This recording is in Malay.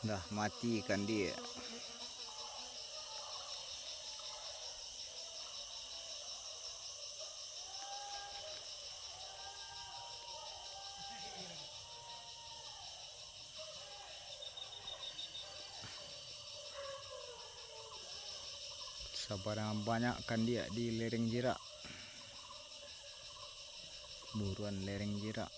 Dah mati ikan dia. Sabarang banyak ikan dia di lereng Jerak. Buruan lereng Jerak.